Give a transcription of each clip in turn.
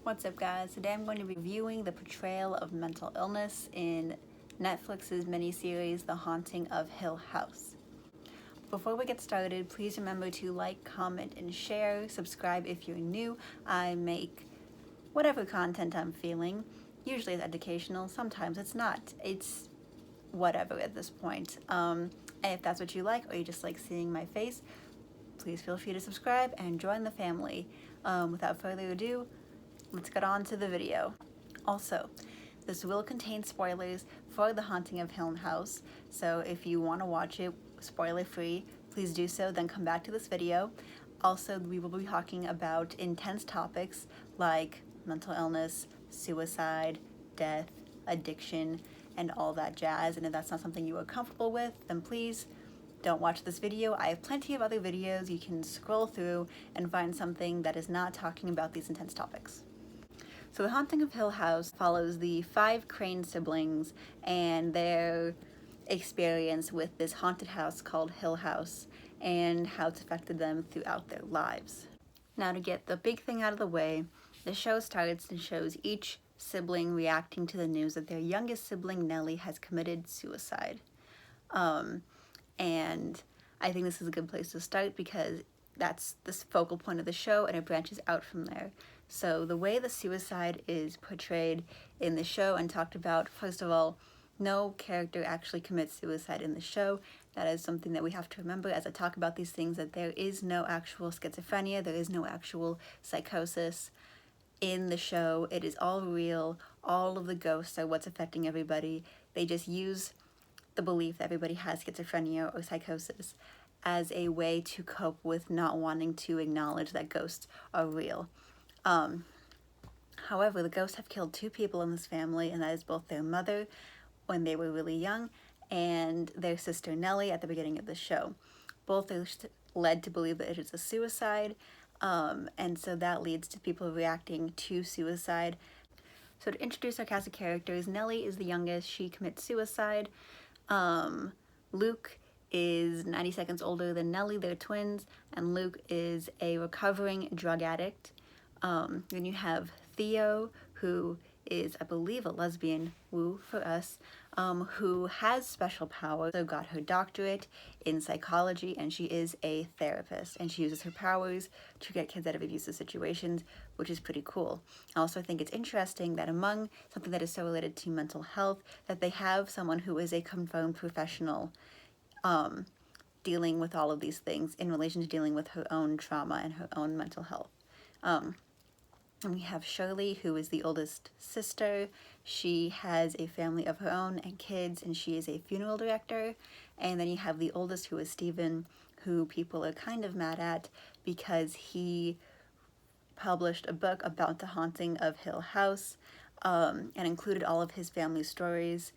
What's up, guys? Today I'm going to be reviewing the portrayal of mental illness in Netflix's miniseries The Haunting of Hill House. Before we get started, please remember to like, comment, and share. Subscribe if you're new. I make whatever content I'm feeling. Usually it's educational, sometimes it's not. It's whatever at this point. And if that's what you like, or you just like seeing my face, please feel free to subscribe and join the family. Without further ado, let's get on to the video. Also, this will contain spoilers for The Haunting of Hill House, so if you want to watch it spoiler free, please do so, then come back to this video. Also, we will be talking about intense topics like mental illness, suicide, death, addiction, and all that jazz, and if that's not something you are comfortable with, then please don't watch this video. I have plenty of other videos you can scroll through and find something that is not talking about these intense topics. So The Haunting of Hill House follows the 5 Crane siblings and their experience with this haunted house called Hill House and how it's affected them throughout their lives. Now, to get the big thing out of the way, the show starts and shows each sibling reacting to the news that their youngest sibling, Nellie, has committed suicide. And I think this is a good place to start because that's the focal point of the show and it branches out from there. So the way the suicide is portrayed in the show and talked about, first of all, no character actually commits suicide in the show. That is something that we have to remember as I talk about these things, that there is no actual schizophrenia, there is no actual psychosis in the show. It is all real. All of the ghosts are what's affecting everybody. They just use the belief that everybody has schizophrenia or psychosis as a way to cope with not wanting to acknowledge that ghosts are real. However, the ghosts have killed 2 people in this family, and that is both their mother when they were really young and their sister Nellie at the beginning of the show. Both are led to believe that it is a suicide, and so that leads to people reacting to suicide. So to introduce our cast of characters, Nellie is the youngest. She commits suicide. Luke is 90 seconds older than Nellie. They're twins, and Luke is a recovering drug addict. Then you have Theo, who is, I believe, a lesbian, woo for us, who has special powers. So got her doctorate in psychology, and she is a therapist, and she uses her powers to get kids out of abusive situations, which is pretty cool. I also think it's interesting that among something that is so related to mental health, that they have someone who is a confirmed professional dealing with all of these things in relation to dealing with her own trauma and her own mental health. And we have Shirley, who is the oldest sister. She has a family of her own and kids, and she is a funeral director. And then you have the oldest, who is Stephen, who people are kind of mad at because he published a book about the haunting of Hill House, and included all of his family stories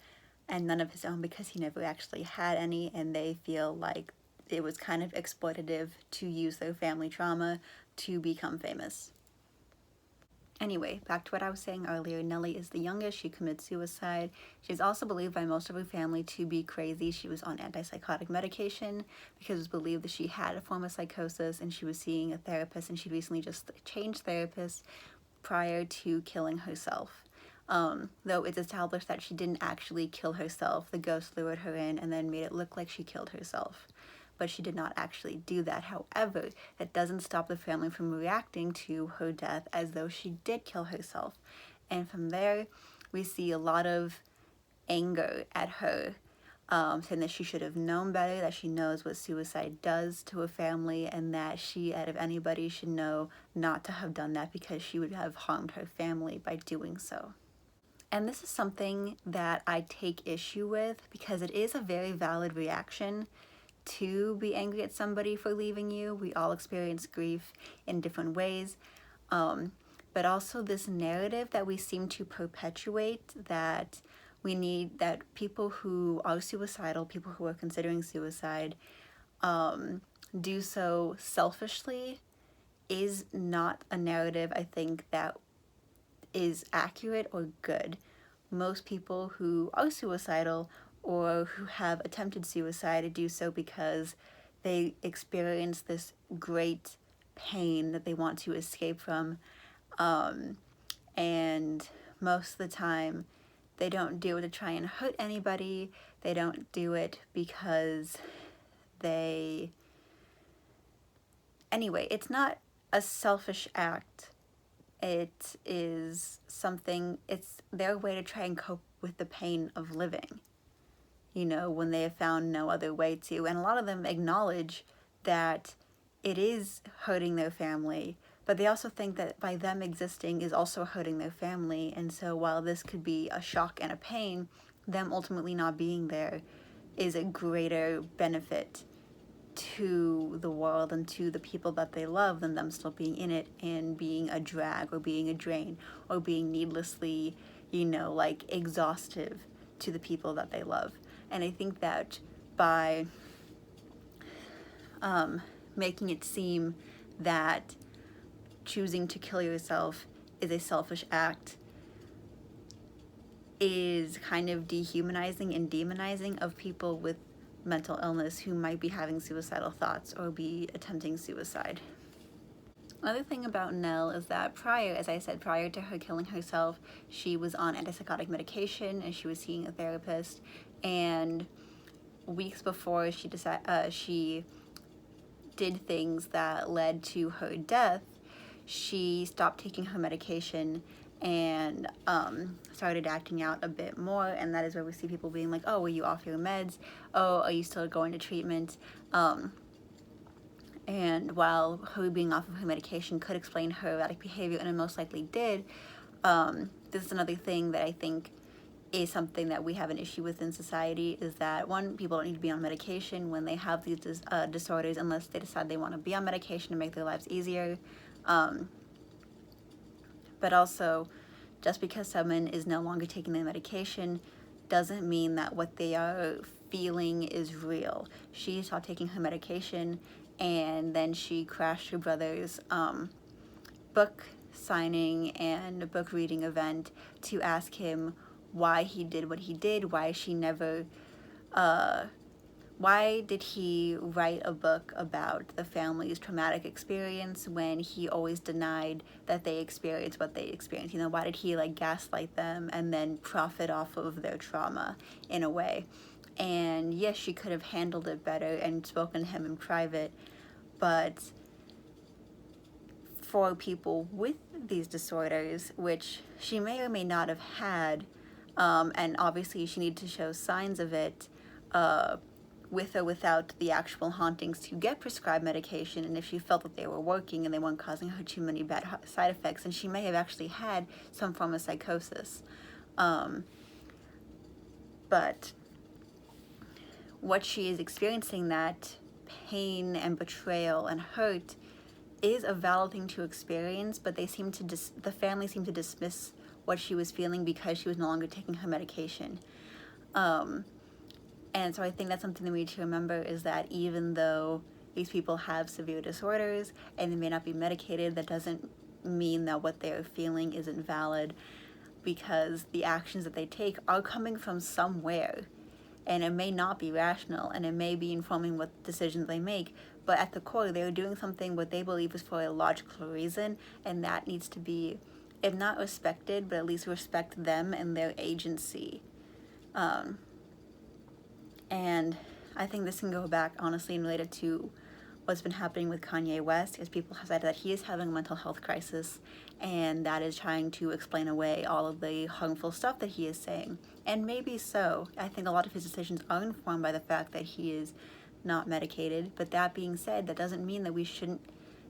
and none of his own because he never actually had any, and they feel like it was kind of exploitative to use their family trauma to become famous. Anyway, back to what I was saying earlier, Nellie is the youngest. She commits suicide. She's also believed by most of her family to be crazy. She was on antipsychotic medication because it was believed that she had a form of psychosis, and she was seeing a therapist, and she recently just changed therapists prior to killing herself. Though it's established that she didn't actually kill herself. The ghost lured her in and then made it look like she killed herself. But she did not actually do that. However, that doesn't stop the family from reacting to her death as though she did kill herself. And from there, we see a lot of anger at her, saying that she should have known better, that she knows what suicide does to a family, and that she, out of anybody, should know not to have done that because she would have harmed her family by doing so. And this is something that I take issue with because it is a very valid reaction to be angry at somebody for leaving you. We all experience grief in different ways, but also this narrative that we seem to perpetuate, that we need, that people who are suicidal, people who are considering suicide, do so selfishly, is not a narrative I think that is accurate or good. Most people who are suicidal or who have attempted suicide do so because they experience this great pain that they want to escape from, and most of the time they don't do it to try and hurt anybody. They don't do it because they... Anyway, it's not a selfish act. It is something, it's their way to try and cope with the pain of living, you know, when they have found no other way to. And a lot of them acknowledge that it is hurting their family, but they also think that by them existing is also hurting their family. And so while this could be a shock and a pain, them ultimately not being there is a greater benefit to the world and to the people that they love than them still being in it and being a drag or being a drain or being needlessly, you know, like exhaustive to the people that they love. And I think that by making it seem that choosing to kill yourself is a selfish act is kind of dehumanizing and demonizing of people with mental illness who might be having suicidal thoughts or be attempting suicide. Another thing about Nell is that prior to her killing herself, she was on antipsychotic medication and she was seeing a therapist. And weeks before she did things that led to her death, she stopped taking her medication and started acting out a bit more, and that is where we see people being like, oh, were you off your meds? Oh, are you still going to treatment? And while her being off of her medication could explain her erratic behavior, and it most likely did, this is another thing that I think is something that we have an issue with in society, is that, one, people don't need to be on medication when they have these disorders unless they decide they want to be on medication to make their lives easier. But also, just because someone is no longer taking their medication doesn't mean that what they are feeling is real. She stopped taking her medication, and then she crashed her brother's book signing and book reading event to ask him why he did what he did, why did he write a book about the family's traumatic experience when he always denied that they experienced what they experienced? You know, why did he like gaslight them and then profit off of their trauma in a way? And yes, she could have handled it better and spoken to him in private, but for people with these disorders, which she may or may not have had, and obviously she needed to show signs of it, with or without the actual hauntings, to get prescribed medication, and if she felt that they were working and they weren't causing her too many bad side effects, and she may have actually had some form of psychosis. But what she is experiencing, that pain and betrayal and hurt, is a valid thing to experience, but they seem to the family seemed to dismiss what she was feeling because she was no longer taking her medication. And so I think that's something that we need to remember, is that even though these people have severe disorders and they may not be medicated, that doesn't mean that what they're feeling isn't valid, because the actions that they take are coming from somewhere, and it may not be rational, and it may be informing what decisions they make, but at the core they're doing something what they believe is for a logical reason, and that needs to be, if not respected, but at least respect them and their agency. And I think this can go back, honestly, and related to what's been happening with Kanye West, because people have said that he is having a mental health crisis, and that is trying to explain away all of the harmful stuff that he is saying. And maybe so. I think a lot of his decisions are informed by the fact that he is not medicated. But that being said, that doesn't mean that we shouldn't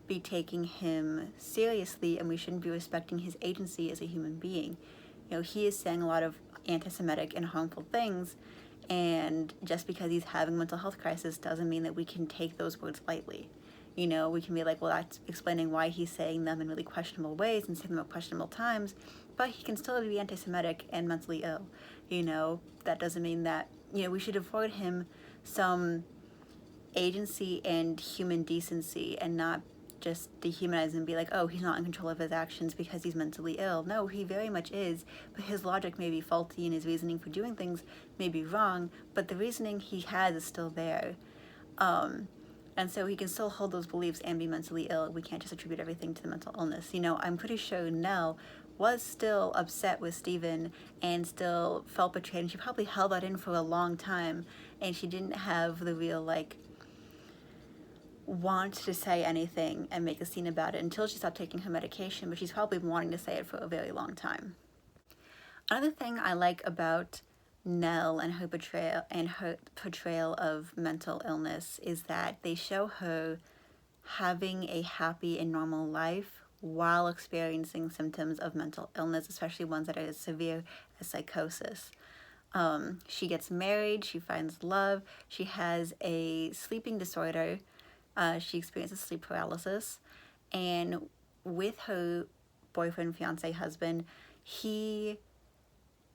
be taking him seriously, and we shouldn't be respecting his agency as a human being. You know, he is saying a lot of anti-Semitic and harmful things, and just because he's having a mental health crisis doesn't mean that we can take those words lightly. You know, we can be like, well, that's explaining why he's saying them in really questionable ways and saying them at questionable times, but he can still be anti-Semitic and mentally ill. You know, that doesn't mean that, you know, we should afford him some agency and human decency, and not just dehumanize and be like, oh, he's not in control of his actions because he's mentally ill. No, he very much is, but his logic may be faulty and his reasoning for doing things may be wrong, but the reasoning he has is still there. And so he can still hold those beliefs and be mentally ill. We can't just attribute everything to the mental illness. You know, I'm pretty sure Nell was still upset with Steven and still felt betrayed, and she probably held that in for a long time, and she didn't have the real like want to say anything and make a scene about it until she stopped taking her medication, but she's probably been wanting to say it for a very long time. Another thing I like about Nell and her portrayal of mental illness is that they show her having a happy and normal life while experiencing symptoms of mental illness, especially ones that are as severe as psychosis. She gets married, she finds love, she has a sleeping disorder, she experiences sleep paralysis, and with her boyfriend, fiance, husband, he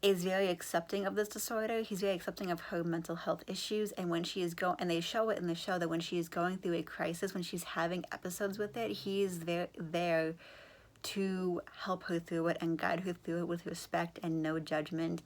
is very accepting of this disorder. He's very accepting of her mental health issues, and when she is and they show it in the show that when she is going through a crisis, when she's having episodes with it, he is there to help her through it and guide her through it with respect and no judgment.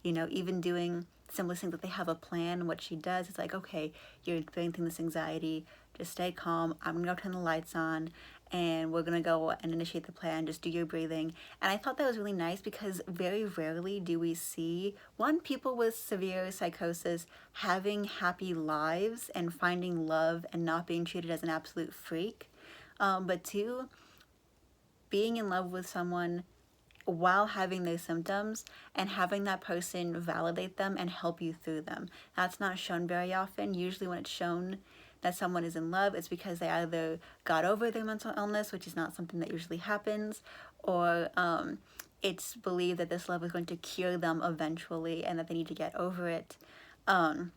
You know, even doing simple things that they have a plan. What she does is like, okay, you're experiencing this anxiety, just stay calm. I'm gonna go turn the lights on and we're gonna go and initiate the plan. Just do your breathing. And I thought that was really nice because very rarely do we see people with severe psychosis having happy lives and finding love and not being treated as an absolute freak. But two, being in love with someone while having those symptoms and having that person validate them and help you through them. That's not shown very often. Usually when it's shown that someone is in love, it's because they either got over their mental illness, which is not something that usually happens, or it's believed that this love is going to cure them eventually and that they need to get over it. Or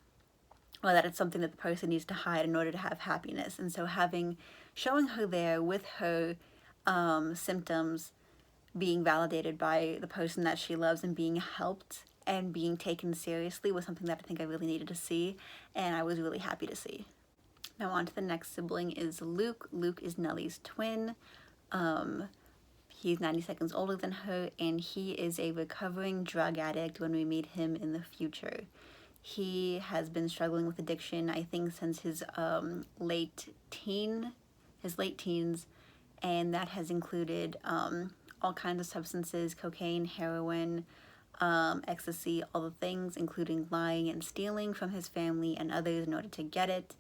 that it's something that the person needs to hide in order to have happiness. And so showing her there with her symptoms being validated by the person that she loves and being helped and being taken seriously was something that I think I really needed to see, and I was really happy to see. Now on to the next sibling is Luke. Luke is Nellie's twin. He's 90 seconds older than her, and he is a recovering drug addict when we meet him in the future. He has been struggling with addiction, I think, since his late teens, and that has included all kinds of substances, cocaine, heroin, ecstasy, all the things, including lying and stealing from his family and others in order to get it.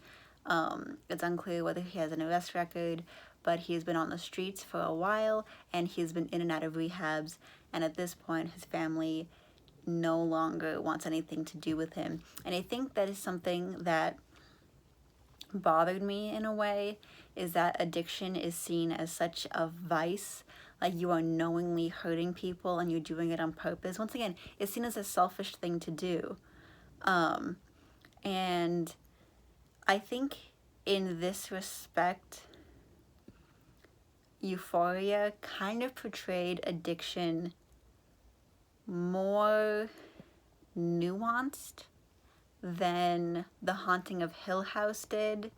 It's unclear whether he has an arrest record, but he has been on the streets for a while, and he has been in and out of rehabs, and at this point his family no longer wants anything to do with him. And I think that is something that bothered me in a way, is that addiction is seen as such a vice, like you are knowingly hurting people and you're doing it on purpose. Once again, it's seen as a selfish thing to do. And I think in this respect, Euphoria kind of portrayed addiction more nuanced than The Haunting of Hill House did,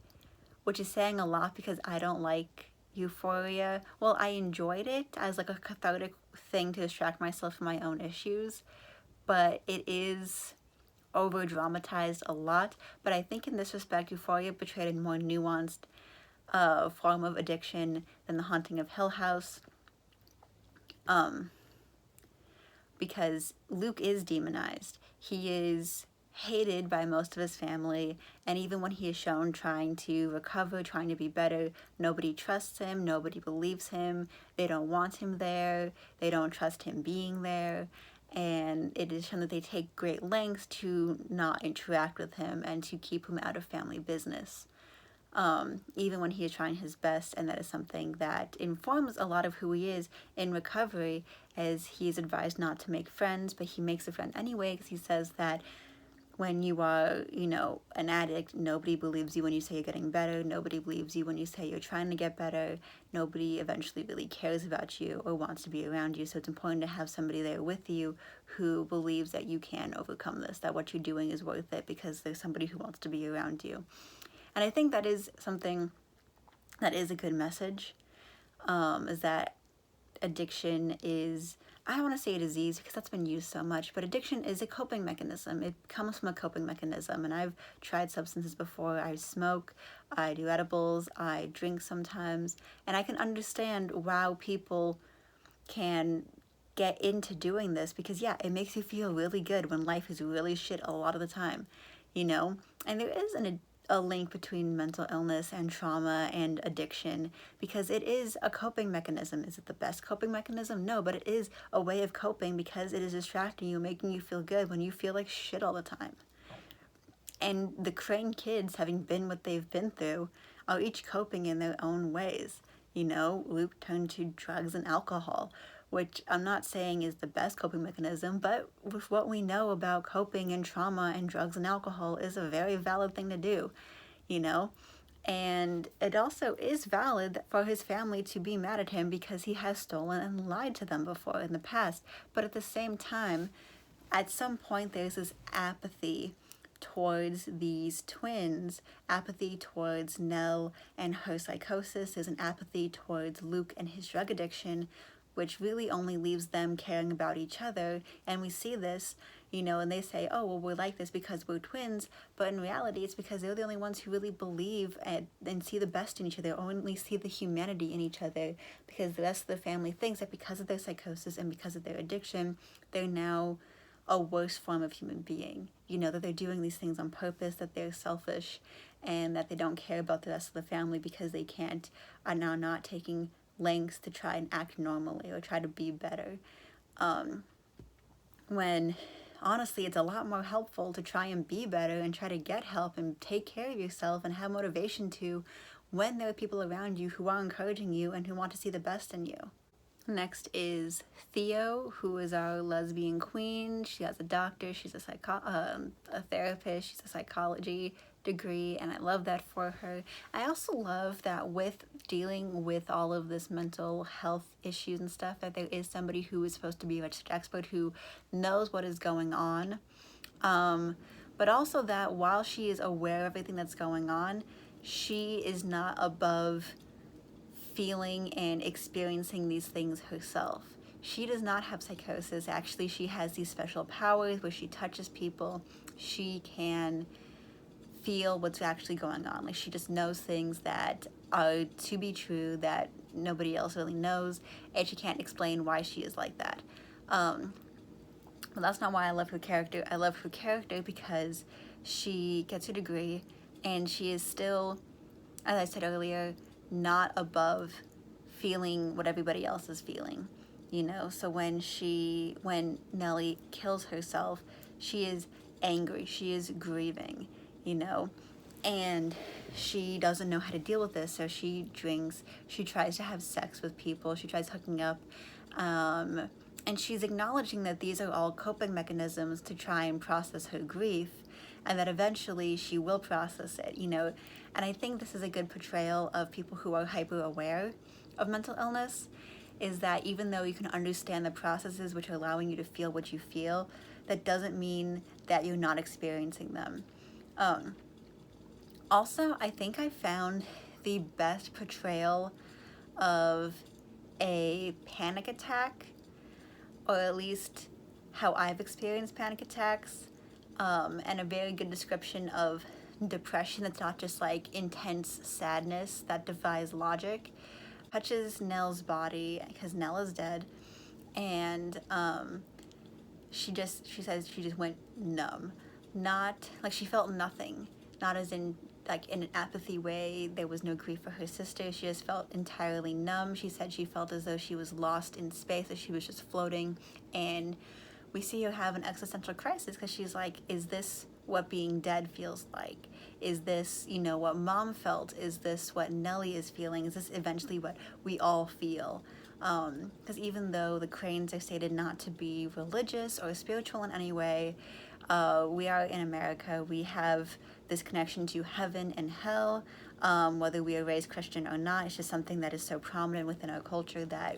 which is saying a lot because I don't like Euphoria. Well, I enjoyed it as like a cathartic thing to distract myself from my own issues, but it is over dramatized a lot. But I think in this respect, Euphoria portrayed a more nuanced form of addiction than The Haunting of Hill House, because Luke is demonized. He is hated by most of his family, and even when he is shown trying to recover, trying to be better, nobody trusts him, nobody believes him, they don't want him there, they don't trust him being there, and it is shown that they take great lengths to not interact with him and to keep him out of family business. Even when he is trying his best, and that is something that informs a lot of who he is in recovery, as he is advised not to make friends, but he makes a friend anyway because he says that when you are, an addict, nobody believes you when you say you're getting better. Nobody believes you when you say you're trying to get better. Nobody eventually really cares about you or wants to be around you. So it's important to have somebody there with you who believes that you can overcome this, that what you're doing is worth it because there's somebody who wants to be around you. And I think that is something that is a good message, is that addiction is, I don't want to say a disease because that's been used so much, but addiction is a coping mechanism. It comes from a coping mechanism, and I've tried substances before. I smoke, I do edibles, I drink sometimes, and I can understand how people can get into doing this because, yeah, it makes you feel really good when life is really shit a lot of the time, you know? And there is a link between mental illness and trauma and addiction because it is a coping mechanism. Is it the best coping mechanism? No, but it is a way of coping because it is distracting you, making you feel good when you feel like shit all the time. And the Crane kids, having been what they've been through, are each coping in their own ways. You know, Luke turned to drugs and alcohol, which I'm not saying is the best coping mechanism, but with what we know about coping and trauma and drugs and alcohol is a very valid thing to do, you know? And it also is valid for his family to be mad at him because he has stolen and lied to them before in the past. But at the same time, at some point, there's this apathy towards these twins, apathy towards Nell and her psychosis. There's an apathy towards Luke and his drug addiction, which really only leaves them caring about each other. And we see this, you know, and they say, oh, well, we're like this because we're twins. But in reality, it's because they're the only ones who really believe and see the best in each other, only see the humanity in each other, because the rest of the family thinks that because of their psychosis and because of their addiction, they're now a worse form of human being. You know, that they're doing these things on purpose, that they're selfish, and that they don't care about the rest of the family because they can't, are now not taking lengths to try and act normally or try to be better. When honestly, it's a lot more helpful to try and be better and try to get help and take care of yourself and have motivation to when there are people around you who are encouraging you and who want to see the best in you. Next is Theo, who is our lesbian queen. She has a doctor, she's a therapist, she's a psychology degree, and I love that for her. I also love that with dealing with all of this mental health issues and stuff, that there is somebody who is supposed to be a registered expert who knows what is going on. But also that while she is aware of everything that's going on, she is not above feeling and experiencing these things herself. She does not have psychosis. Actually, she has these special powers where she touches people. She can feel what's actually going on. Like, she just knows things that are to be true that nobody else really knows, and she can't explain why she is like that. But that's not why I love her character. I love her character because she gets her degree, and she is still, as I said earlier, not above feeling what everybody else is feeling, you know? So when Nellie kills herself, she is angry, she is grieving, you know? And she doesn't know how to deal with this, so she drinks, she tries to have sex with people, she tries hooking up, and she's acknowledging that these are all coping mechanisms to try and process her grief, and that eventually she will process it, you know? And I think this is a good portrayal of people who are hyper aware of mental illness, is that even though you can understand the processes which are allowing you to feel what you feel, that doesn't mean that you're not experiencing them. Also, I think I found the best portrayal of a panic attack, or at least how I've experienced panic attacks, and a very good description of depression that's not just like intense sadness that defies logic. Touches Nell's body because Nell is dead, and she says she just went numb. Not like she felt nothing, not as in like in an apathy way. There was no grief for her sister. She just felt entirely numb. She said she felt as though she was lost in space, that she was just floating. And we see her have an existential crisis because she's like, is this what being dead feels like? Is this, you know, what Mom felt? Is this what Nellie is feeling? Is this eventually what we all feel? Because even though the Cranes are stated not to be religious or spiritual in any way, we are in America. We have this connection to heaven and hell, whether we are raised Christian or not. It's just something that is so prominent within our culture that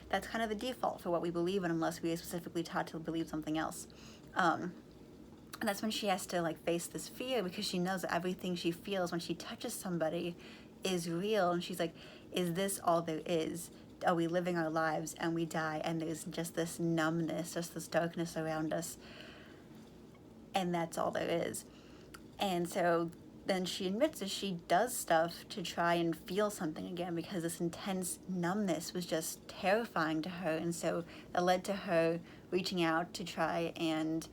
that's kind of the default for what we believe in, unless we are specifically taught to believe something else. And that's when she has to like face this fear, because she knows that everything she feels when she touches somebody is real. And she's like, is this all there is? Are we living our lives and we die and there's just this numbness, just this darkness around us, and that's all there is? And so then she admits that she does stuff to try and feel something again because this intense numbness was just terrifying to her. And so it led to her reaching out to try and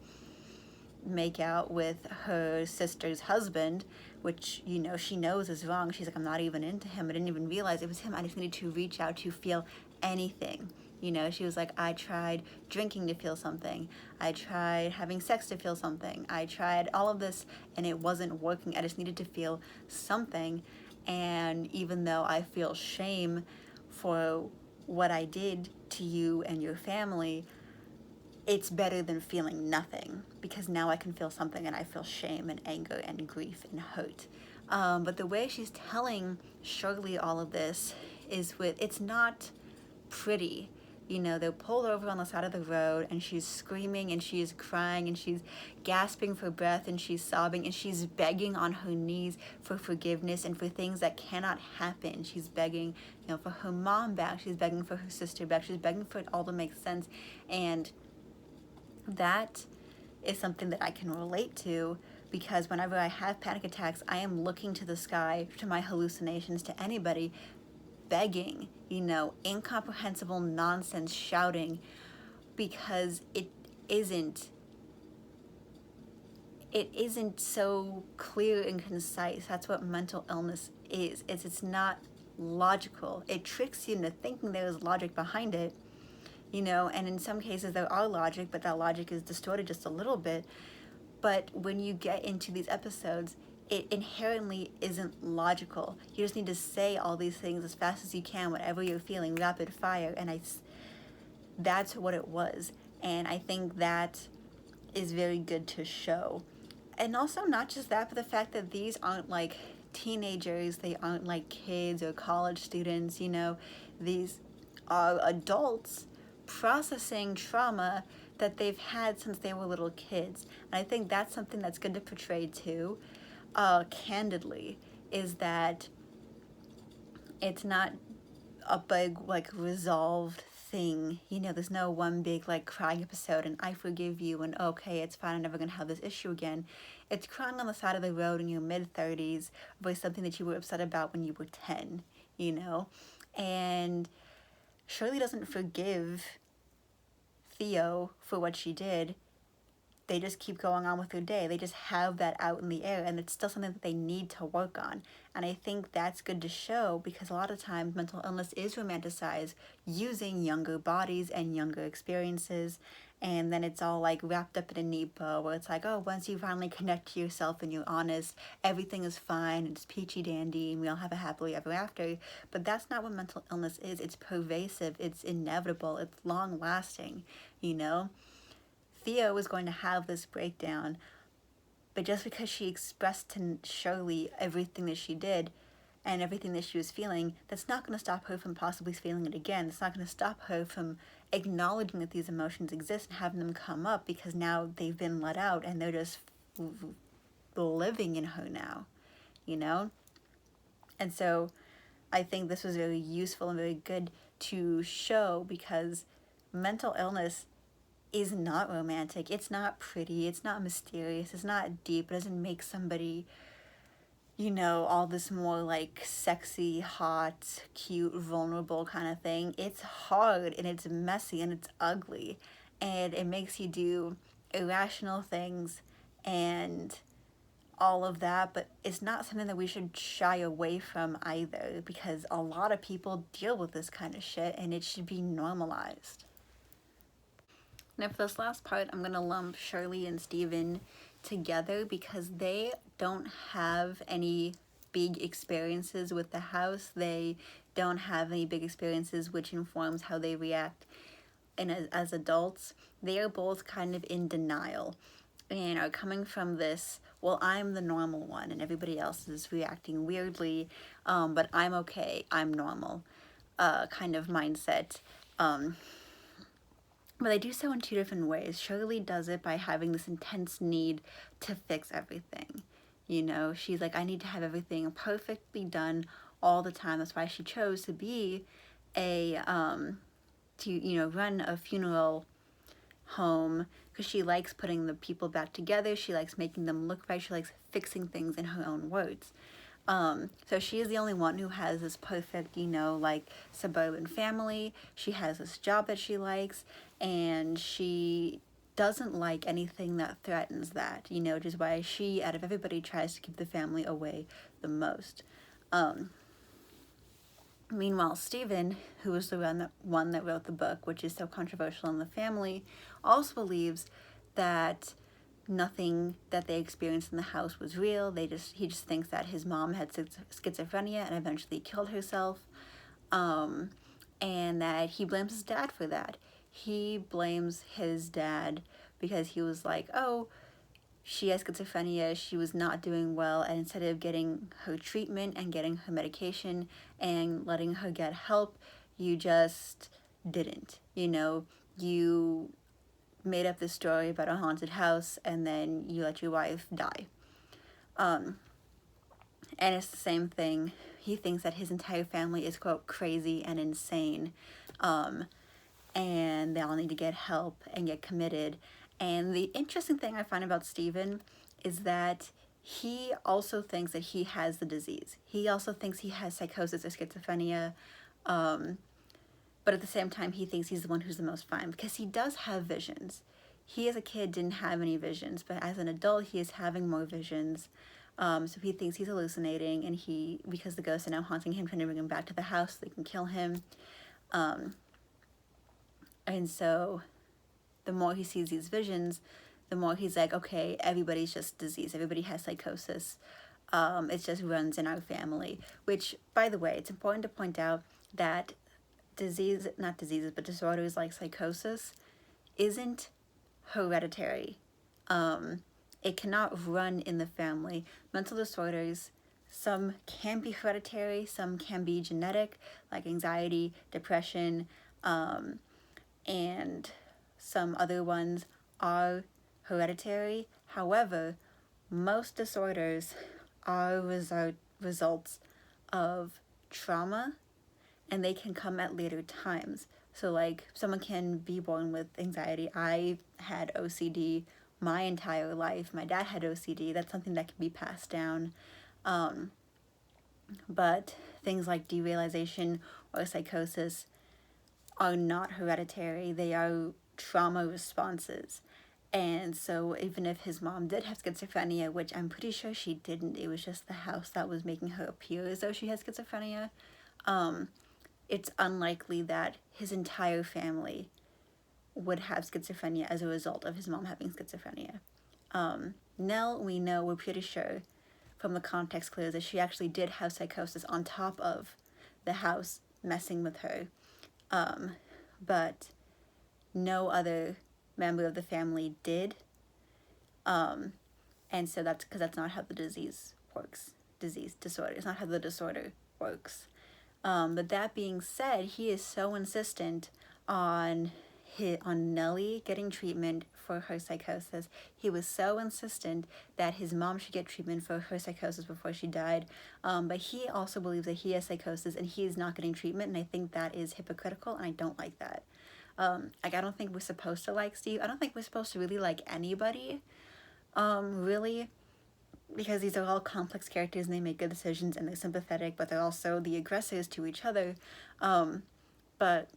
make out with her sister's husband, which, you know, she knows is wrong. She's like, I'm not even into him. I didn't even realize it was him. I just needed to reach out to feel anything. You know, she was like, I tried drinking to feel something. I tried having sex to feel something. I tried all of this and it wasn't working. I just needed to feel something. And even though I feel shame for what I did to you and your family, it's better than feeling nothing because now I can feel something and I feel shame and anger and grief and hurt. But the way she's telling Shirley all of this is with, it's not pretty. You know, they're pulled over on the side of the road and she's screaming and she's crying and she's gasping for breath and she's sobbing and she's begging on her knees for forgiveness and for things that cannot happen. She's begging, you know, for her mom back. She's begging for her sister back. She's begging for it all to make sense. And that is something that I can relate to because whenever I have panic attacks, I am looking to the sky, to my hallucinations, to anybody, begging, you know, incomprehensible nonsense, shouting, because isn't it isn't so clear and concise. That's what mental illness is. It's not logical. It tricks you into thinking there is logic behind it, you know, and in some cases there are logic, but that logic is distorted just a little bit. But when you get into these episodes, it inherently isn't logical. You just need to say all these things as fast as you can, whatever you're feeling, rapid fire. And that's what it was. And I think that is very good to show. And also not just that, but the fact that these aren't like teenagers, they aren't like kids or college students, you know, these are adults processing trauma that they've had since they were little kids. And I think that's something that's good to portray too, candidly, is that it's not a big like resolved thing. You know, there's no one big like crying episode and I forgive you and okay, it's fine, I'm never gonna have this issue again. It's crying on the side of the road in your mid-30s over something that you were upset about when you were 10, you know? And Shirley doesn't forgive Theo for what she did. They just keep going on with their day. They just have that out in the air, and it's still something that they need to work on. And I think that's good to show because a lot of times mental illness is romanticized using younger bodies and younger experiences, and then it's all like wrapped up in a neat bow where it's like, oh, once you finally connect to yourself and you're honest, everything is fine, it's peachy dandy, and we all have a happily ever after. But that's not what mental illness is. It's pervasive, it's inevitable, it's long lasting, you know? Theo was going to have this breakdown, but just because she expressed to Shirley everything that she did and everything that she was feeling, that's not going to stop her from possibly feeling it again. It's not going to stop her from acknowledging that these emotions exist and having them come up because now they've been let out and they're just living in her now, you know? And so I think this was very useful and very good to show because mental illness is not romantic. It's not pretty. It's not mysterious. It's not deep. It doesn't make somebody, you know, all this more like sexy, hot, cute, vulnerable kind of thing. It's hard and it's messy and it's ugly and it makes you do irrational things and all of that, but it's not something that we should shy away from either because a lot of people deal with this kind of shit and it should be normalized. Now for this last part, I'm going to lump Shirley and Steven together because they don't have any big experiences with the house. They don't have any big experiences which informs how they react as adults. They are both kind of in denial and are coming from this, well, I'm the normal one and everybody else is reacting weirdly, but I'm okay, I'm normal kind of mindset. But they do so in two different ways. Shirley does it by having this intense need to fix everything. You know, she's like, I need to have everything perfectly done all the time. That's why she chose to be to, you know, run a funeral home because she likes putting the people back together. She likes making them look right. She likes fixing things in her own words. So she is the only one who has this perfect, like suburban family. She has this job that she likes, and she doesn't like anything that threatens that, which is why she, out of everybody, tries to keep the family away the most. Meanwhile, Stephen, who was the one that wrote the book, which is so controversial in the family, also believes that nothing that they experienced in the house was real. He just thinks that his mom had schizophrenia and eventually killed herself, and that he blames his dad for that. He blames his dad because he was like, oh, she has schizophrenia, she was not doing well, and instead of getting her treatment and getting her medication and letting her get help, you just didn't. You made up this story about a haunted house and then you let your wife die. And it's the same thing. He thinks that his entire family is, quote, crazy and insane, and they all need to get help and get committed. And the interesting thing I find about Stephen is that he also thinks that he has the disease. He also thinks he has psychosis or schizophrenia, but at the same time, he thinks he's the one who's the most fine because he does have visions. He, as a kid, didn't have any visions, but as an adult, he is having more visions. So he thinks he's hallucinating, and because the ghosts are now haunting him, trying to bring him back to the house so they can kill him. And so the more he sees these visions, the more he's like, okay, everybody's just diseased. Everybody has psychosis. It just runs in our family. Which, by the way, it's important to point out that disorders like psychosis isn't hereditary. It cannot run in the family. Mental disorders, some can be hereditary, some can be genetic, like anxiety, depression, and some other ones are hereditary. However, most disorders are results of trauma, and they can come at later times. So like someone can be born with anxiety. I had OCD my entire life. My dad had OCD. That's something that can be passed down. But things like derealization or psychosis are not hereditary. They are trauma responses. And so even if his mom did have schizophrenia, which I'm pretty sure she didn't, it was just the house that was making her appear as though she has schizophrenia, it's unlikely that his entire family would have schizophrenia as a result of his mom having schizophrenia. Nell, we're pretty sure from the context clues that she actually did have psychosis on top of the house messing with her. But no other member of the family did. And so that's because that's not how the disease works. Disorder. It's not how the disorder works. But that being said, he is so insistent on Nellie getting treatment for her psychosis. He was so insistent that his mom should get treatment for her psychosis before she died. But he also believes that he has psychosis and he is not getting treatment, and I think that is hypocritical, and I don't like that. I don't think we're supposed to like Steve. I don't think we're supposed to really like anybody, really, because these are all complex characters and they make good decisions and they're sympathetic, but they're also the aggressors to each other. But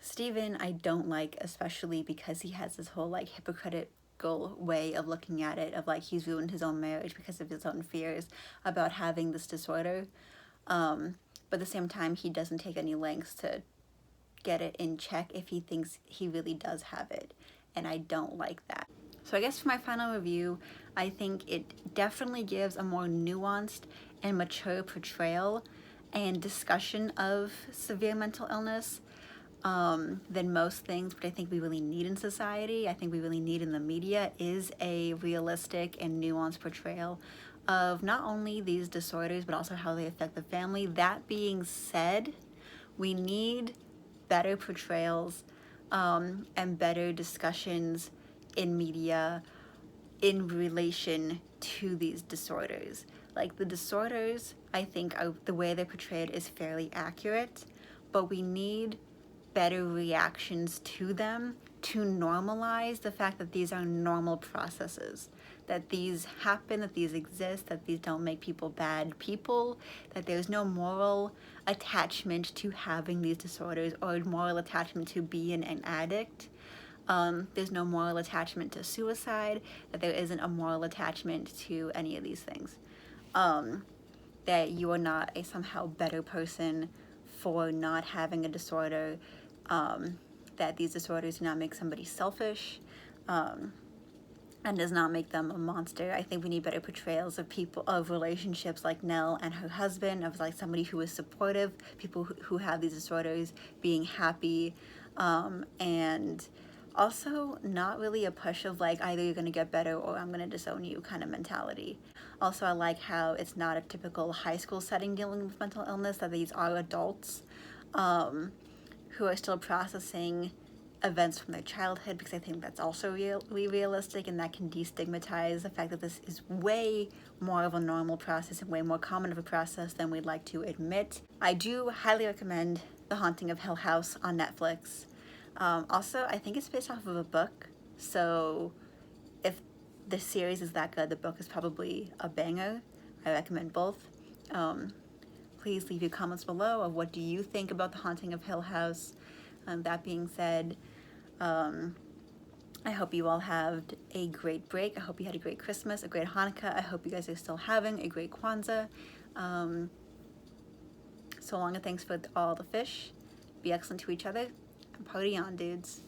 Stephen I don't like, especially because he has this whole like hypocritical way of looking at it, of like he's ruined his own marriage because of his own fears about having this disorder. But at the same time, he doesn't take any lengths to get it in check if he thinks he really does have it, and I don't like that. So I guess for my final review, I think it definitely gives a more nuanced and mature portrayal and discussion of severe mental illness than most things, but I think we really need in society. I think we really need in the media is a realistic and nuanced portrayal of not only these disorders, but also how they affect the family. That being said, we need better portrayals and better discussions in media in relation to these disorders. Like the disorders, I think the way they're portrayed is fairly accurate, but we need better reactions to them, to normalize the fact that these are normal processes, that these happen, that these exist, that these don't make people bad people, that there's no moral attachment to having these disorders or moral attachment to being an addict. There's no moral attachment to suicide, that there isn't a moral attachment to any of these things. That you are not a somehow better person for not having a disorder, that these disorders do not make somebody selfish, and does not make them a monster. I think we need better portrayals of people, of relationships like Nell and her husband, of like somebody who is supportive, people who have these disorders being happy, and also not really a push of like either you're gonna get better or I'm gonna disown you kind of mentality. Also, I like how it's not a typical high school setting dealing with mental illness, that these are adults who are still processing events from their childhood, because I think that's also really realistic, and that can destigmatize the fact that this is way more of a normal process and way more common of a process than we'd like to admit. I do highly recommend The Haunting of Hill House on Netflix. Also, I think it's based off of a book, so if the series is that good, the book is probably a banger. I recommend both. Please leave your comments below of what do you think about The Haunting of Hill House. That being said, I hope you all have a great break. I hope you had a great Christmas, a great Hanukkah. I hope you guys are still having a great Kwanzaa. So long and thanks for all the fish. Be excellent to each other. And party on, dudes.